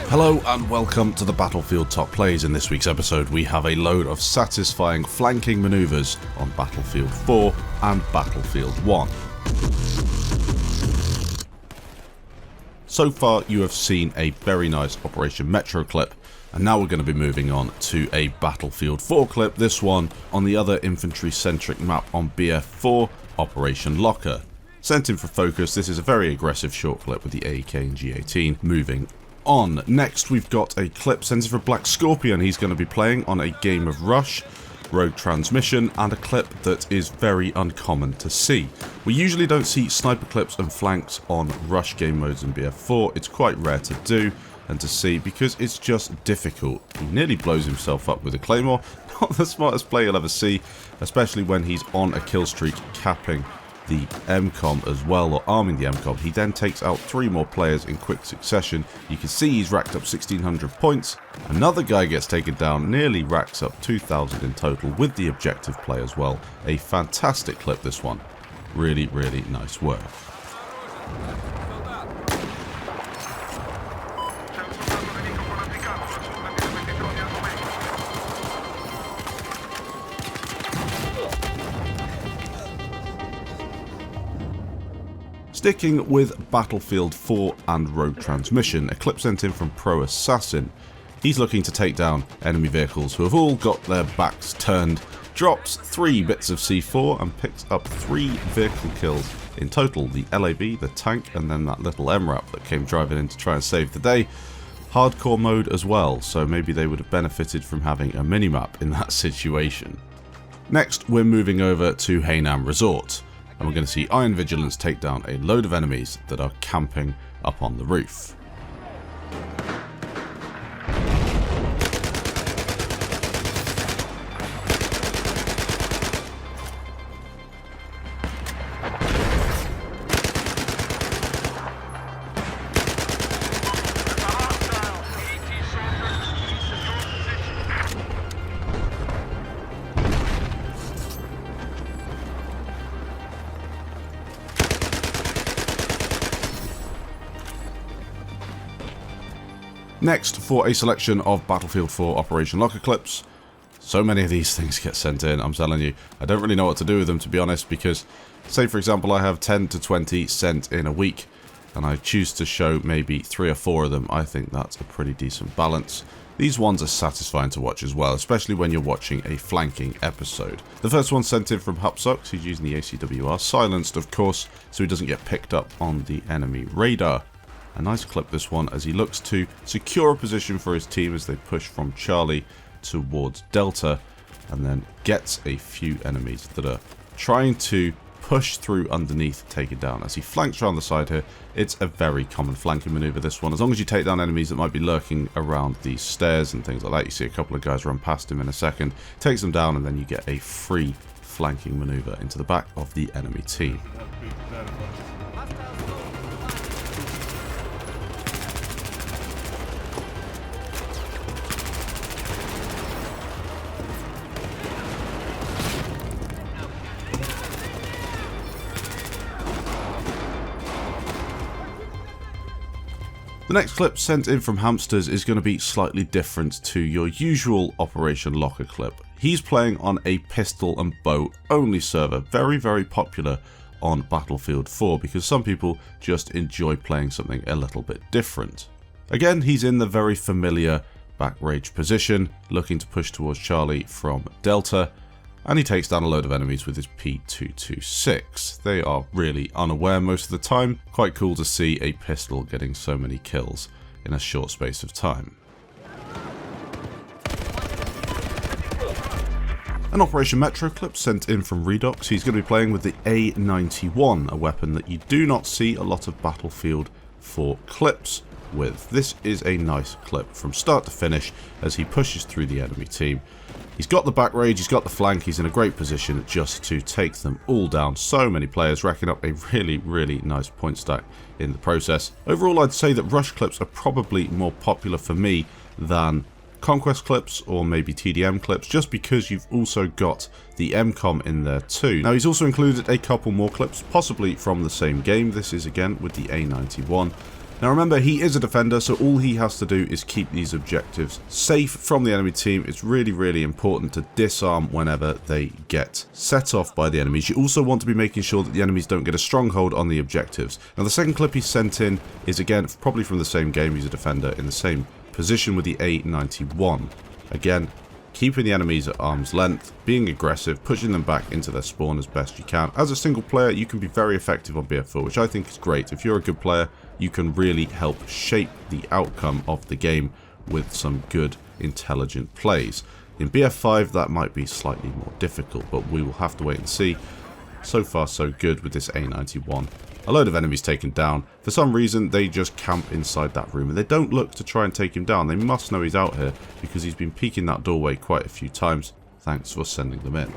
Hello and welcome to the Battlefield Top Plays. In this week's episode we have a load of satisfying flanking manoeuvres on Battlefield 4 and Battlefield 1. So far you have seen a very nice Operation Metro clip, and now we're going to be moving on to a Battlefield 4 clip, this one on the other infantry centric map on BF4, Operation Locker. Sent in for focus, this is a very aggressive short clip with the AK and G18 moving on. Next we've got a clip sent in for Black Scorpion. He's going to be playing on a game of Rush, Rogue Transmission, and a clip that is very uncommon to see. We usually don't see sniper clips and flanks on Rush game modes in BF4. It's quite rare to do and to see because it's just difficult. He nearly blows himself up with a Claymore. Not the smartest play you'll ever see, especially when he's on a kill streak capping the MCOM as well, or arming the MCOM. He then takes out 3 more players in quick succession. You can see he's racked up 1600 points. Another guy gets taken down, nearly racks up 2000 in total with the objective play as well. A fantastic clip, this one. Really, really nice work. Sticking with Battlefield 4 and Rogue Transmission, a clip sent in from Pro Assassin. He's looking to take down enemy vehicles who have all got their backs turned, drops 3 bits of C4 and picks up 3 vehicle kills in total. The LAV, the tank, and then that little MRAP that came driving in to try and save the day. Hardcore mode as well, so maybe they would have benefited from having a minimap in that situation. Next we're moving over to Haenam Resort, and we're going to see Iron Vigilance take down a load of enemies that are camping up on the roof. Next, for a selection of Battlefield 4 Operation Locker clips. So many of these things get sent in, I'm telling you. I don't really know what to do with them, to be honest, because, say for example, I have 10 to 20 sent in a week, and I choose to show maybe 3 or 4 of them. I think that's a pretty decent balance. These ones are satisfying to watch as well, especially when you're watching a flanking episode. The first one sent in from Hupsox, he's using the ACWR, silenced of course, so he doesn't get picked up on the enemy radar. A nice clip, this one, as he looks to secure a position for his team as they push from Charlie towards Delta, and then gets a few enemies that are trying to push through underneath, take it down. As he flanks around the side here, it's a very common flanking maneuver, this one. As long as you take down enemies that might be lurking around these stairs and things like that. You see a couple of guys run past him in a second, takes them down, and then you get a free flanking maneuver into the back of the enemy team. The next clip sent in from Hamsters is going to be slightly different to your usual Operation Locker clip. He's playing on a pistol and bow only server, very, very popular on Battlefield 4 because some people just enjoy playing something a little bit different. Again, he's in the very familiar back rage position, looking to push towards Charlie from Delta, and he takes down a load of enemies with his P226. They are really unaware most of the time. Quite cool to see a pistol getting so many kills in a short space of time. An Operation Metro clip sent in from Redox. He's going to be playing with the A91, a weapon that you do not see a lot of Battlefield 4 clips with. This is a nice clip from start to finish as he pushes through the enemy team. He's got the back rage, he's got the flank, he's in a great position just to take them all down. So many players racking up a really, really nice point stack in the process. Overall, I'd say that rush clips are probably more popular for me than conquest clips or maybe TDM clips, just because you've also got the MCOM in there too. Now, he's also included a couple more clips, possibly from the same game. This is again with the A91. Now remember, he is a defender, so all he has to do is keep these objectives safe from the enemy team. It's really, really important to disarm whenever they get set off by the enemies. You also want to be making sure that the enemies don't get a stronghold on the objectives. Now the second clip he sent in is again probably from the same game. He's a defender in the same position with the A91. Again, keeping the enemies at arm's length, being aggressive, pushing them back into their spawn as best you can. As a single player, you can be very effective on BF4, which I think is great. If you're a good player, you can really help shape the outcome of the game with some good, intelligent plays. In BF5, that might be slightly more difficult, but we will have to wait and see. So far, so good with this A91. A load of enemies taken down. For some reason, they just camp inside that room, and they don't look to try and take him down. They must know he's out here, because he's been peeking that doorway quite a few times. Thanks for sending them in.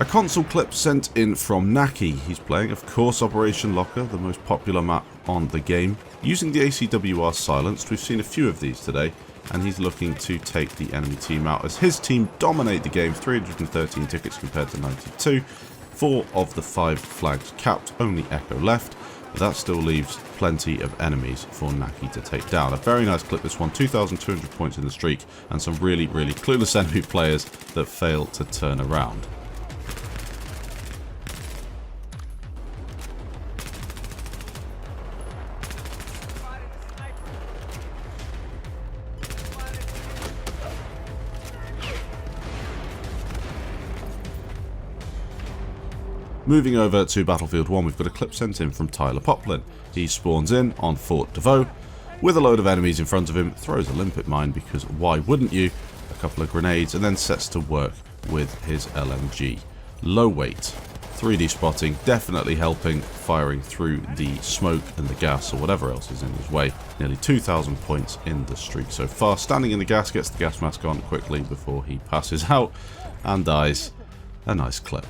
A console clip sent in from Naki. He's playing, of course, Operation Locker, the most popular map on the game. Using the ACWR silenced, we've seen a few of these today, and he's looking to take the enemy team out as his team dominate the game. 313 tickets compared to 92. 4 of the 5 flags capped, only Echo left, but that still leaves plenty of enemies for Naki to take down. A very nice clip this one, 2,200 points in the streak, and some really, really clueless enemy players that fail to turn around. Moving over to Battlefield 1, we've got a clip sent in from Tyler Poplin. He spawns in on Fort DeVoe with a load of enemies in front of him, throws a limpet mine because why wouldn't you, a couple of grenades, and then sets to work with his LMG. Low weight, 3D spotting, definitely helping, firing through the smoke and the gas or whatever else is in his way. Nearly 2,000 points in the streak so far. Standing in the gas, gets the gas mask on quickly before he passes out and dies. A nice clip.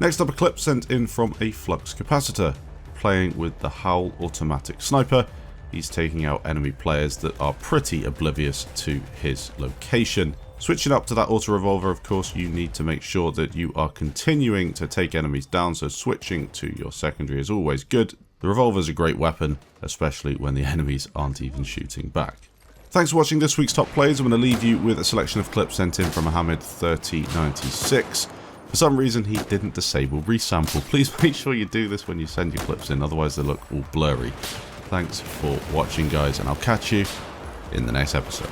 Next up, a clip sent in from a FluxCapacitor, playing with the Howl automatic sniper. He's taking out enemy players that are pretty oblivious to his location. Switching up to that auto revolver, of course, you need to make sure that you are continuing to take enemies down, so switching to your secondary is always good. The revolver is a great weapon, especially when the enemies aren't even shooting back. Thanks for watching this week's Top Plays. I'm going to leave you with a selection of clips sent in from Mohammed3096. For some reason, he didn't disable resample. Please make sure you do this when you send your clips in, otherwise they look all blurry. Thanks for watching, guys, and I'll catch you in the next episode.